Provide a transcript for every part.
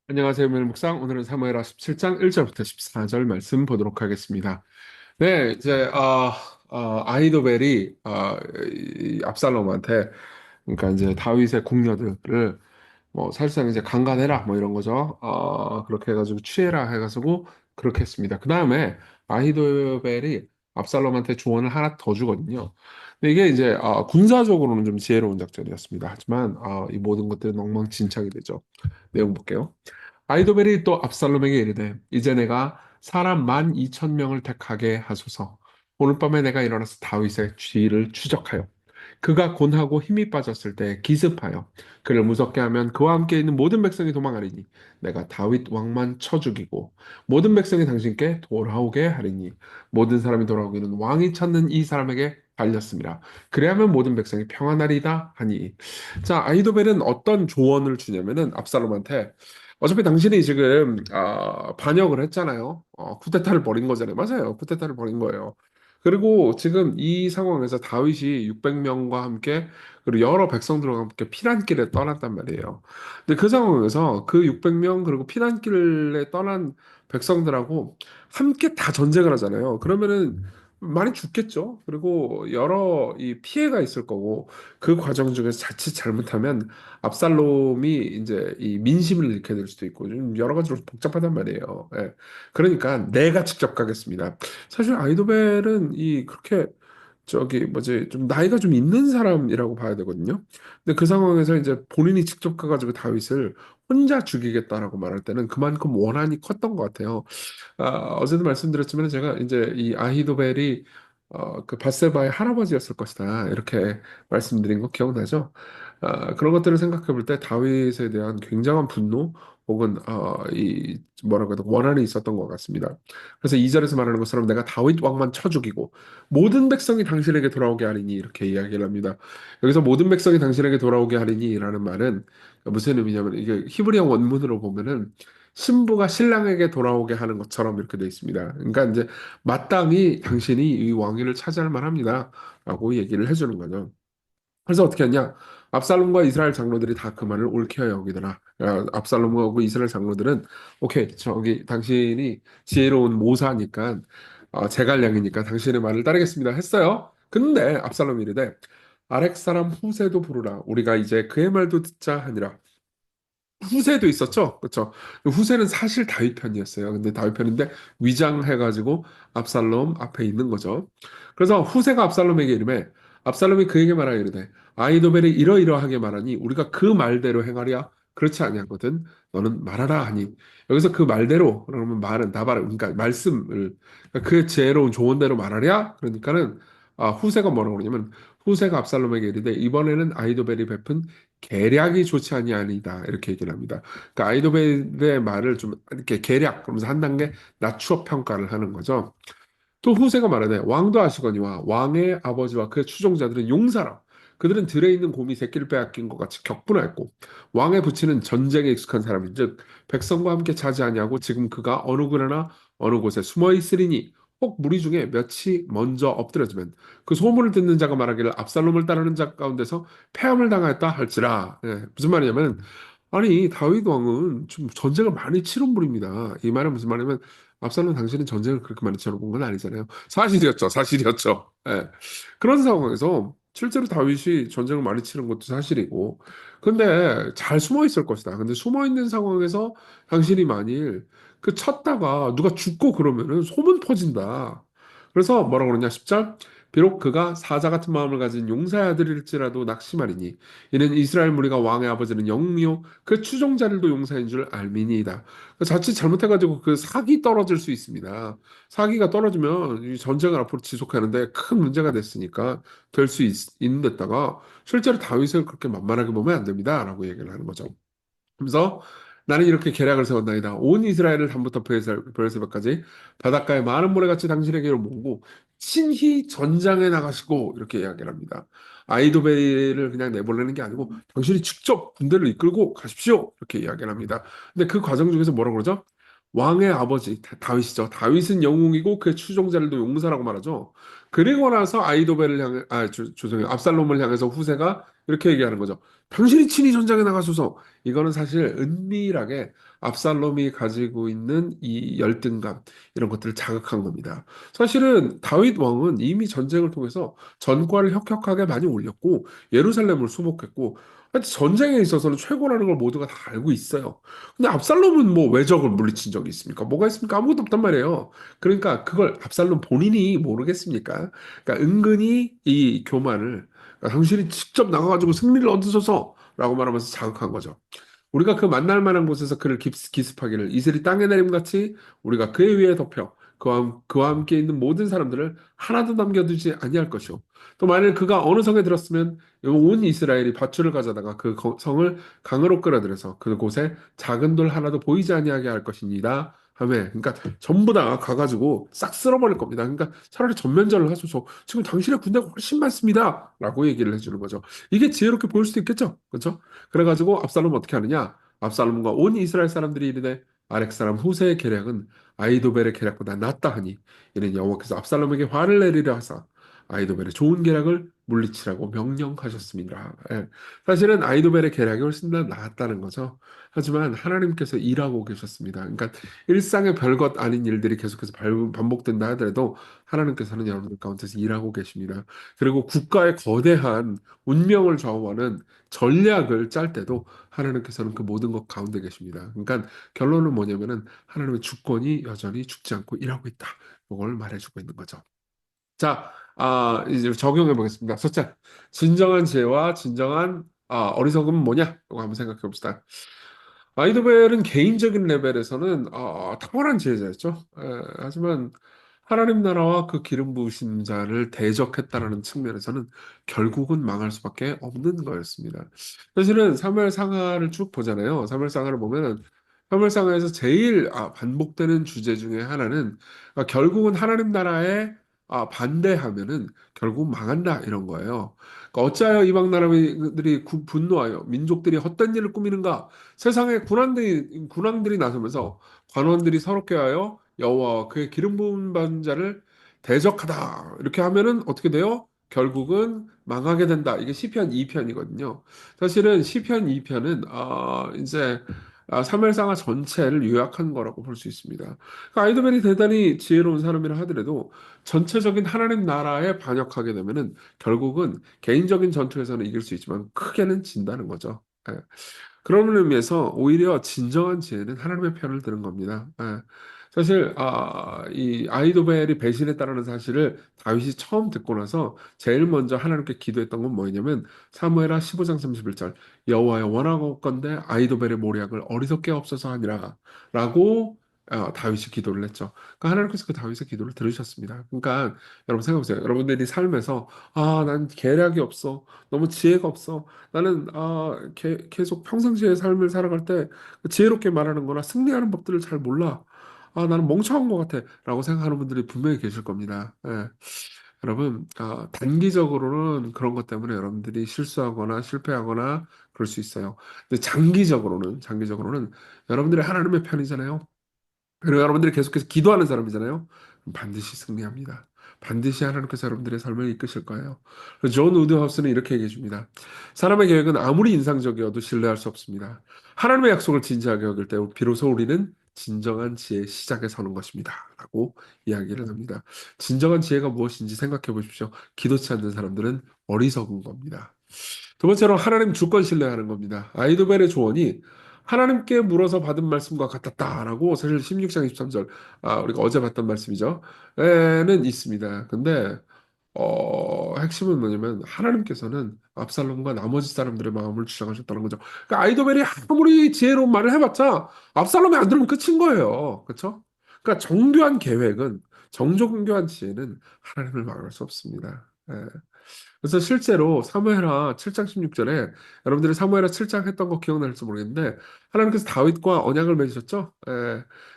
안녕하세요, 멜목상. 오늘은 사무엘하 17장 1절부터 14절 말씀 보도록 하겠습니다. 네, 이제 아히도벨이 이 압살롬한테, 그러니까 이제 다윗의 궁녀들을 뭐 사실상 이제 강간해라 뭐 이런 거죠. 그렇게 해가지고 취해라 해가지고 그렇게 했습니다. 그 다음에 아히도벨이 압살롬한테 조언을 하나 더 주거든요. 근데 이게 이제 군사적으로는 좀 지혜로운 작전이었습니다. 하지만 이 모든 것들은 엉망진창이 되죠. 내용 볼게요. 아이도벨이 또 압살롬에게 이르되 이제 내가 사람 12,000명을 택하게 하소서. 오늘 밤에 내가 일어나서 다윗의 뒤를 추적하여 그가 곤하고 힘이 빠졌을 때 기습하여 그를 무섭게 하면 그와 함께 있는 모든 백성이 도망하리니 내가 다윗 왕만 쳐 죽이고 모든 백성이 당신께 돌아오게 하리니 모든 사람이 돌아오기는 왕이 찾는 이 사람에게 달렸습니다. 그래야면 모든 백성이 평안하리다 하니. 자, 아이도벨은 어떤 조언을 주냐면은 압살롬한테 어차피 당신이 지금 반역을 했잖아요. 쿠데타를 벌인 거잖아요. 맞아요. 쿠데타를 벌인 거예요. 그리고 지금 이 상황에서 다윗이 600명과 함께 그리고 여러 백성들과 함께 피난길에 떠났단 말이에요. 근데 그 상황에서 그 600명 그리고 피난길에 떠난 백성들하고 함께 다 전쟁을 하잖아요. 그러면은 많이 죽겠죠. 그리고 여러 이 피해가 있을 거고 그 과정 중에서 자칫 잘못하면 압살롬이 이제 이 민심을 잃게 될 수도 있고 좀 여러 가지로 복잡하단 말이에요. 예. 그러니까 내가 직접 가겠습니다. 사실 아이도벨은 이 그렇게 저기 뭐지 좀 나이가 좀 있는 사람이라고 봐야 되거든요. 근데 그 상황에서 이제 본인이 직접 가가지고 다윗을 혼자 죽이겠다라고 말할 때는 그만큼 원한이 컸던 것 같아요. 어제도 말씀드렸지만 제가 이제 이 아히도벨이 그 밧세바의 할아버지였을 것이다 이렇게 말씀드린 거 기억나죠? 그런 것들을 생각해 볼 때 다윗에 대한 굉장한 분노 혹은 이 뭐라고 해야 되 원한이 있었던 것 같습니다. 그래서 2절에서 말하는 것처럼 내가 다윗 왕만 쳐 죽이고 모든 백성이 당신에게 돌아오게 하리니 이렇게 이야기를 합니다. 여기서 모든 백성이 당신에게 돌아오게 하리니라는 말은 무슨 의미냐면 이게 히브리어 원문으로 보면은 신부가 신랑에게 돌아오게 하는 것처럼 이렇게 돼 있습니다. 그러니까 이제 마땅히 당신이 이 왕위를 차지할 만합니다라고 얘기를 해주는 거죠. 그래서 어떻게 했냐? 압살롬과 이스라엘 장로들이 다 그 말을 옳게 여기더라. 압살롬하고 이스라엘 장로들은 오케이, 저기 당신이 지혜로운 모사니까 제갈량이니까 당신의 말을 따르겠습니다 했어요. 근데 압살롬이 이르되 아렉 사람 후세도 부르라. 우리가 이제 그의 말도 듣자 하니라. 후세도 있었죠. 그렇죠. 후세는 사실 다윗 편이었어요. 근데 다윗 편인데 위장해가지고 압살롬 앞에 있는 거죠. 그래서 후세가 압살롬에게 이르매 압살롬이 그에게 말하여 이르되 아이도벨이 이러이러하게 말하니 우리가 그 말대로 행하랴. 그렇지 아니하거든. 너는 말하라 하니 여기서 그 말대로 그러면 말은 나발 그러니까 말씀을 그러니까 그 지혜로운 조언대로 말하랴. 그러니까는 후세가 뭐라고 그러냐면 후세가 압살롬에게 이르되 이번에는 아이도벨이 베푼 계략이 좋지 아니하니다 이렇게 얘기를 합니다. 그러니까 아이도벨의 말을 좀 이렇게 계략 그러면서 한 단계 낮추어 평가를 하는 거죠. 또 후세가 말하되 왕도 아시거니와 왕의 아버지와 그의 추종자들은 용사라. 그들은 들에 있는 곰이 새끼를 빼앗긴 것 같이 격분하였고 왕의 부친은 전쟁에 익숙한 사람인즉 백성과 함께 자지 아니하고 지금 그가 어느 그러나 어느 곳에 숨어 있으리니 혹 무리 중에 몇이 먼저 엎드려지면 그 소문을 듣는 자가 말하기를 압살롬을 따르는 자 가운데서 패함을 당하였다 할지라. 예, 무슨 말이냐면 아니 다윗 왕은 좀 전쟁을 많이 치른 분입니다. 이 말은 무슨 말이냐면 압살롬 당신은 전쟁을 그렇게 많이 치러본 건 아니잖아요. 사실이었죠. 사실이었죠. 예. 그런 상황에서 실제로 다윗이 전쟁을 많이 치른 것도 사실이고 근데 잘 숨어 있을 것이다. 근데 숨어 있는 상황에서 당신이 만일 그 쳤다가 누가 죽고 그러면은 소문 퍼진다. 그래서 뭐라고 그러냐 10절 비록 그가 사자 같은 마음을 가진 용사의 아들일지라도 낙심하리니 이는 이스라엘 무리가 왕의 아버지는 영이요 그 추종자들도 용사인 줄 알미니이다. 자칫 잘못해가지고 그 사기 떨어질 수 있습니다. 사기가 떨어지면 이 전쟁을 앞으로 지속하는데 큰 문제가 됐으니까 될 수 있는 데다가 실제로 다윗을 그렇게 만만하게 보면 안 됩니다라고 얘기를 하는 거죠. 그래서 나는 이렇게 계략을 세웠나이다. 온 이스라엘을 담부터 베르세바까지 바닷가에 많은 모래같이 당신에게로 모으고 친히 전장에 나가시고 이렇게 이야기를 합니다. 아이도벨을 그냥 내보내는 게 아니고 당신이 직접 군대를 이끌고 가십시오. 이렇게 이야기를 합니다. 근데 그 과정 중에서 뭐라고 그러죠? 왕의 아버지 다윗이죠. 다윗은 영웅이고 그의 추종자들도 용사라고 말하죠. 그리고 나서 아이도벨을 향해 죄송해요. 압살롬을 향해서 후세가 이렇게 얘기하는 거죠. 당신이 친히 전장에 나가소서. 이거는 사실 은밀하게 압살롬이 가지고 있는 이 열등감 이런 것들을 자극한 겁니다. 사실은 다윗 왕은 이미 전쟁을 통해서 전과를 혁혁하게 많이 올렸고 예루살렘을 수복했고 하여튼 전쟁에 있어서는 최고라는 걸 모두가 다 알고 있어요. 근데 압살롬은 뭐 외적을 물리친 적이 있습니까? 뭐가 있습니까? 아무것도 없단 말이에요. 그러니까 그걸 압살롬 본인이 모르겠습니까? 그러니까 은근히 이 교만을 그러니까 당신이 직접 나가가지고 승리를 얻으소서라고 말하면서 자극한 거죠. 우리가 그 만날 만한 곳에서 그를 기습하기를 이슬이 땅에 내림같이 우리가 그의 위에 덮여 그와 함께 있는 모든 사람들을 하나도 남겨두지 아니할 것이오. 또 만일 그가 어느 성에 들었으면 온 이스라엘이 밧줄을 가져다가 그 성을 강으로 끌어들여서 그곳에 작은 돌 하나도 보이지 아니하게 할 것입니다. 하며 그러니까 전부 다 가가지고 싹 쓸어버릴 겁니다. 그러니까 차라리 전면전을 하소서. 지금 당신의 군대가 훨씬 많습니다.라고 얘기를 해주는 거죠. 이게 지혜롭게 보일 수도 있겠죠. 그렇죠? 그래가지고 압살롬은 어떻게 하느냐? 압살롬과 온 이스라엘 사람들이 이르되 아렉 사람 후세의 계략은 아이도벨의 계략보다 낫다 하니 이는 여호와께서 압살롬에게 화를 내리려 하사 아이도벨의 좋은 계략을 물리치라고 명령하셨습니다. 예. 사실은 아이도벨의 계략이 훨씬 더 나았다는 거죠. 하지만 하나님께서 일하고 계셨습니다. 그러니까 일상의 별것 아닌 일들이 계속해서 반복된다 하더라도 하나님께서는 여러분들 가운데서 일하고 계십니다. 그리고 국가의 거대한 운명을 좌우하는 전략을 짤 때도 하나님께서는 그 모든 것 가운데 계십니다. 그러니까 결론은 뭐냐면은 하나님의 주권이 여전히 죽지 않고 일하고 있다. 그걸 말해주고 있는 거죠. 자, 이제 적용해 보겠습니다. 첫째, 진정한 지혜와 진정한 어리석음은 뭐냐? 이거 한번 생각해 봅시다. 아이도벨은 개인적인 레벨에서는 탁월한 지혜자였죠. 하지만 하나님 나라와 그 기름 부으신 자를 대적했다라는 측면에서는 결국은 망할 수밖에 없는 거였습니다. 사실은 사무엘상하를 쭉 보잖아요. 사무엘상하를 보면 사무엘상하에서 제일 반복되는 주제 중에 하나는 결국은 하나님 나라에 반대하면은 결국 망한다 이런 거예요. 그러니까 어찌하여 이방 나라들이 분노하여 민족들이 헛된 일을 꾸미는가? 세상에 군왕들이 나서면서 관원들이 서럽게 하여 여호와와 그의 기름 부은 받은 자를 대적하다. 이렇게 하면은 어떻게 돼요? 결국은 망하게 된다. 이게 시편 2편이거든요. 사실은 시편 2편은 이제 사무엘상하 전체를 요약한 거라고 볼 수 있습니다. 그러니까 아이도벨이 대단히 지혜로운 사람이라 하더라도 전체적인 하나님 나라에 반역하게 되면은 결국은 개인적인 전투에서는 이길 수 있지만 크게는 진다는 거죠. 예. 그런 의미에서 오히려 진정한 지혜는 하나님의 편을 드는 겁니다. 예. 사실 이 아이도벨이 배신했다라는 사실을 다윗이 처음 듣고 나서 제일 먼저 하나님께 기도했던 건 뭐였냐면 사무엘하 15장 31절 여호와여 원하건대 아이도벨의 모략을 어리석게 없어서 하니라 라고 다윗이 기도를 했죠. 그러니까 하나님께서 그 다윗의 기도를 들으셨습니다. 그러니까 여러분 생각해보세요. 여러분들이 삶에서 난 계략이 없어. 너무 지혜가 없어. 나는 계속 평상시의 삶을 살아갈 때 지혜롭게 말하는 거나 승리하는 법들을 잘 몰라. 나는 멍청한 것 같아. 라고 생각하는 분들이 분명히 계실 겁니다. 예. 여러분, 단기적으로는 그런 것 때문에 여러분들이 실수하거나 실패하거나 그럴 수 있어요. 근데 장기적으로는 여러분들이 하나님의 편이잖아요. 그리고 여러분들이 계속해서 기도하는 사람이잖아요. 반드시 승리합니다. 반드시 하나님께서 여러분들의 삶을 이끄실 거예요. 그래서 존 우드하우스는 이렇게 얘기해 줍니다. 사람의 계획은 아무리 인상적이어도 신뢰할 수 없습니다. 하나님의 약속을 진지하게 여길 때 비로소 우리는 진정한 지혜의 시작에 서는 것입니다. 라고 이야기를 합니다. 진정한 지혜가 무엇인지 생각해 보십시오. 기도치 않는 사람들은 어리석은 겁니다. 두 번째로 하나님 주권 신뢰하는 겁니다. 아이도벨의 조언이 하나님께 물어서 받은 말씀과 같았다라고 사실 16장 23절 우리가 어제 봤던 말씀이죠. 에는 있습니다. 근데 핵심은 뭐냐면 하나님께서는 압살롬과 나머지 사람들의 마음을 주장하셨다는 거죠. 그러니까 아이도벨이 아무리 지혜로운 말을 해봤자 압살롬이 안 들으면 끝인 거예요. 그렇죠? 그러니까 정교한 지혜는 하나님을 막을 수 없습니다. 예. 그래서 실제로 사무엘하 7장 16절에 여러분들이 사무엘하 7장 했던 거 기억날지 모르겠는데 하나님께서 다윗과 언약을 맺으셨죠?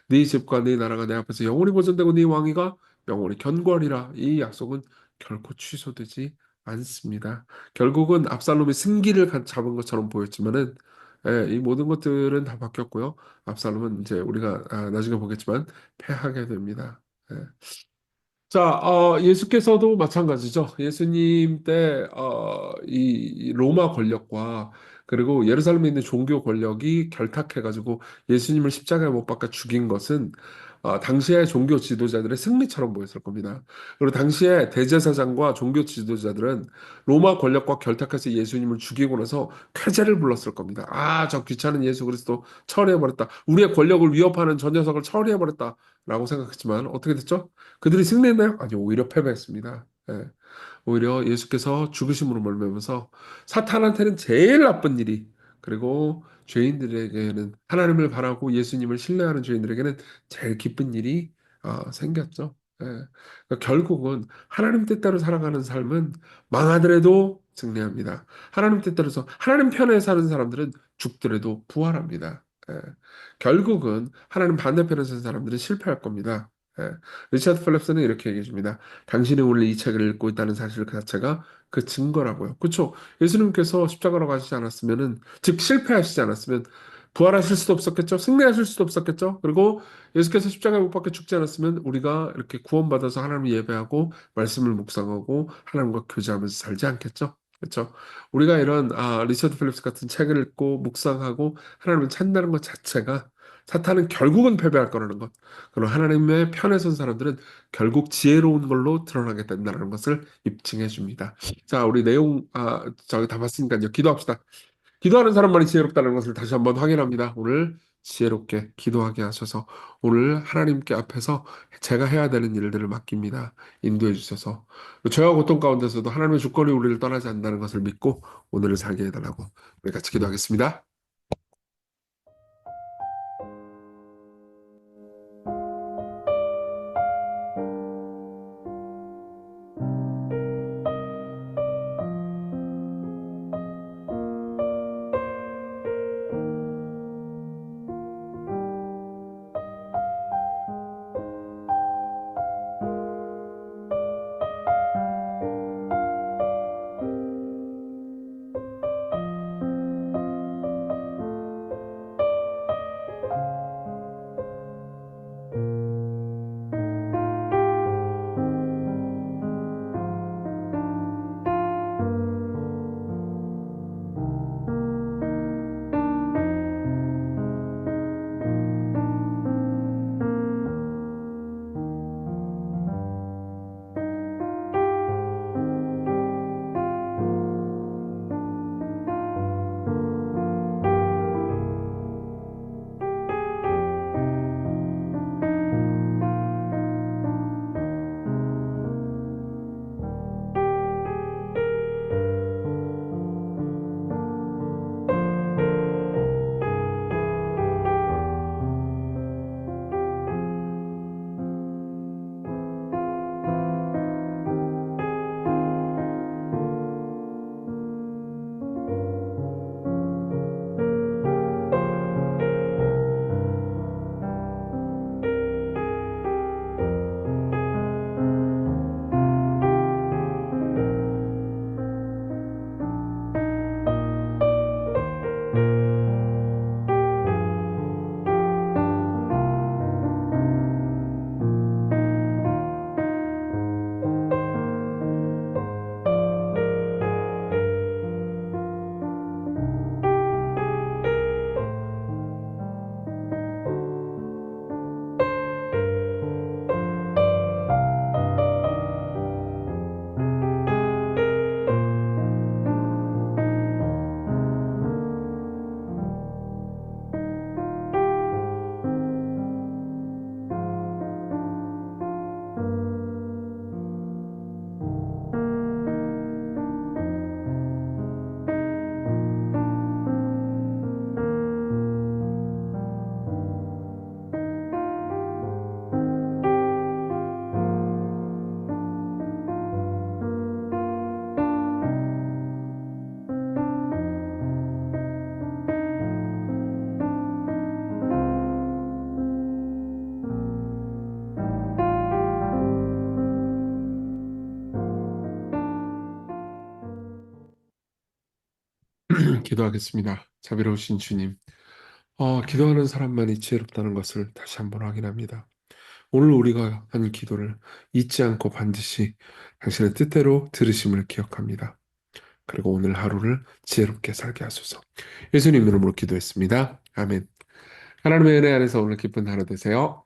네 집과 네 나라가 내 앞에서 영원히 보존되고 네 왕위가 영원히 견고하리라. 이 약속은 결코 취소되지 않습니다. 결국은 압살롬이 승기를 잡은 것처럼 보였지만은 예, 이 모든 것들은 다 바뀌었고요. 압살롬은 이제 우리가 나중에 보겠지만 패하게 됩니다. 예. 자, 예수께서도 마찬가지죠. 예수님 때, 이 로마 권력과 그리고 예루살렘에 있는 종교 권력이 결탁해가지고 예수님을 십자가에 못 박아 죽인 것은 당시의 종교 지도자들의 승리처럼 보였을 겁니다. 그리고 당시에 대제사장과 종교 지도자들은 로마 권력과 결탁해서 예수님을 죽이고 나서 쾌재를 불렀을 겁니다. 아, 저 귀찮은 예수 그리스도 처리해버렸다. 우리의 권력을 위협하는 저 녀석을 처리해버렸다. 라고 생각했지만 어떻게 됐죠? 그들이 승리했나요? 아니, 오히려 패배했습니다. 예. 오히려 예수께서 죽으심으로 몰매면서 사탄한테는 제일 나쁜 일이 그리고 죄인들에게는 하나님을 바라고 예수님을 신뢰하는 죄인들에게는 제일 기쁜 일이 생겼죠. 예. 그러니까 결국은 하나님 뜻대로 살아가는 삶은 망하더라도 승리합니다. 하나님 뜻대로서 하나님 편에 사는 사람들은 죽더라도 부활합니다. 예. 결국은 하나님 반대편에 사는 사람들은 실패할 겁니다. 예. 리차드 플랩스는 이렇게 얘기해 줍니다. 당신이 오늘 이 책을 읽고 있다는 사실 그 자체가 그 증거라고요. 그렇죠? 예수님께서 십자가로 가시지 않았으면은, 즉 실패하시지 않았으면 부활하실 수도 없었겠죠? 승리하실 수도 없었겠죠? 그리고 예수께서 십자가에 못 박혀 죽지 않았으면 우리가 이렇게 구원받아서 하나님을 예배하고 말씀을 묵상하고 하나님과 교제하면서 살지 않겠죠? 그렇죠? 우리가 이런 리처드 필립스 같은 책을 읽고 묵상하고 하나님을 찾는다는 것 자체가 사탄은 결국은 패배할 거라는 것. 그리고 하나님의 편에 선 사람들은 결국 지혜로운 걸로 드러나게 된다는 것을 입증해 줍니다. 자, 우리 내용, 저기 다 봤으니까요. 기도합시다. 기도하는 사람만이 지혜롭다는 것을 다시 한번 확인합니다. 오늘 지혜롭게 기도하게 하셔서 오늘 하나님께 앞에서 제가 해야 되는 일들을 맡깁니다. 인도해 주셔서 죄와 고통 가운데서도 하나님의 주권이 우리를 떠나지 않는다는 것을 믿고 오늘을 살게 해달라고 우리 같이 기도하겠습니다. 기도하겠습니다. 자비로우신 주님, 기도하는 사람만이 지혜롭다는 것을 다시 한번 확인합니다. 오늘 우리가 한 기도를 잊지 않고 반드시 당신의 뜻대로 들으심을 기억합니다. 그리고 오늘 하루를 지혜롭게 살게 하소서. 예수님 이름으로 기도했습니다. 아멘. 하나님의 은혜 안에서 오늘 기쁜 하루 되세요.